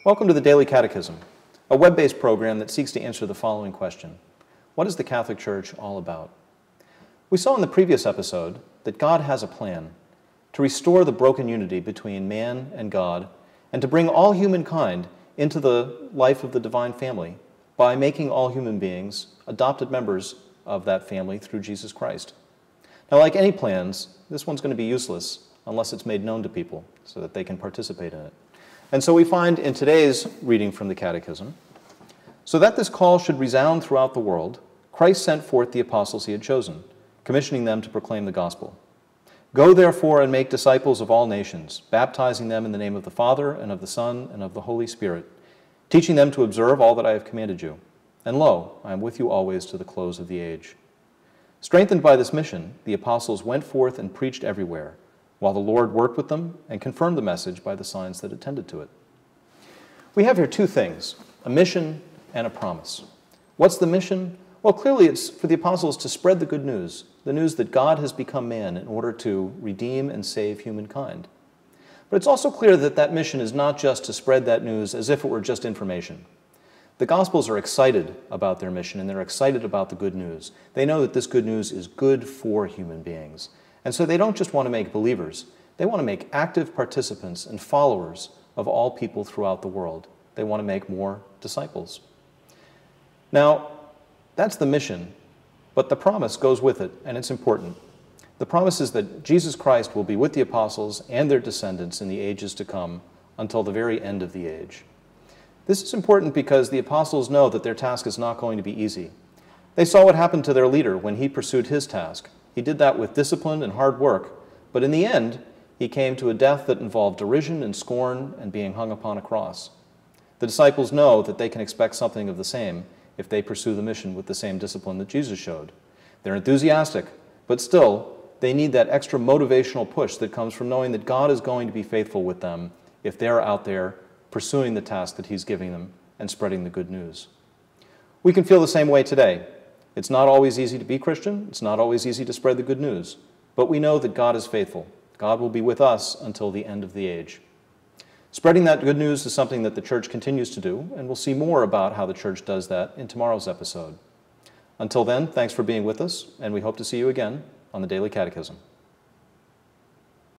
Welcome to the Daily Catechism, a web-based program that seeks to answer the following question: what is the Catholic Church all about? We saw in the previous episode that God has a plan to restore the broken unity between man and God and to bring all humankind into the life of the divine family by making all human beings adopted members of that family through Jesus Christ. Now, like any plans, this one's going to be useless unless it's made known to people so that they can participate in it. And so we find in today's reading from the Catechism, so that this call should resound throughout the world, Christ sent forth the apostles he had chosen, commissioning them to proclaim the gospel. Go therefore and make disciples of all nations, baptizing them in the name of the Father and of the Son and of the Holy Spirit, teaching them to observe all that I have commanded you. And lo, I am with you always to the close of the age. Strengthened by this mission, the apostles went forth and preached everywhere, while the Lord worked with them and confirmed the message by the signs that attended to it. We have here two things, a mission and a promise. What's the mission? Well, clearly it's for the apostles to spread the good news, the news that God has become man in order to redeem and save humankind. But it's also clear that that mission is not just to spread that news as if it were just information. The Gospels are excited about their mission, and they're excited about the good news. They know that this good news is good for human beings. And so they don't just want to make believers, they want to make active participants and followers of all people throughout the world. They want to make more disciples. Now, that's the mission, but the promise goes with it, and it's important. The promise is that Jesus Christ will be with the apostles and their descendants in the ages to come until the very end of the age. This is important because the apostles know that their task is not going to be easy. They saw what happened to their leader when he pursued his task. He did that with discipline and hard work, but in the end, he came to a death that involved derision and scorn and being hung upon a cross. The disciples know that they can expect something of the same if they pursue the mission with the same discipline that Jesus showed. They're enthusiastic, but still, they need that extra motivational push that comes from knowing that God is going to be faithful with them if they're out there pursuing the task that he's giving them and spreading the good news. We can feel the same way today. It's not always easy to be Christian. It's not always easy to spread the good news. But we know that God is faithful. God will be with us until the end of the age. Spreading that good news is something that the Church continues to do, and we'll see more about how the Church does that in tomorrow's episode. Until then, thanks for being with us, and we hope to see you again on the Daily Catechism.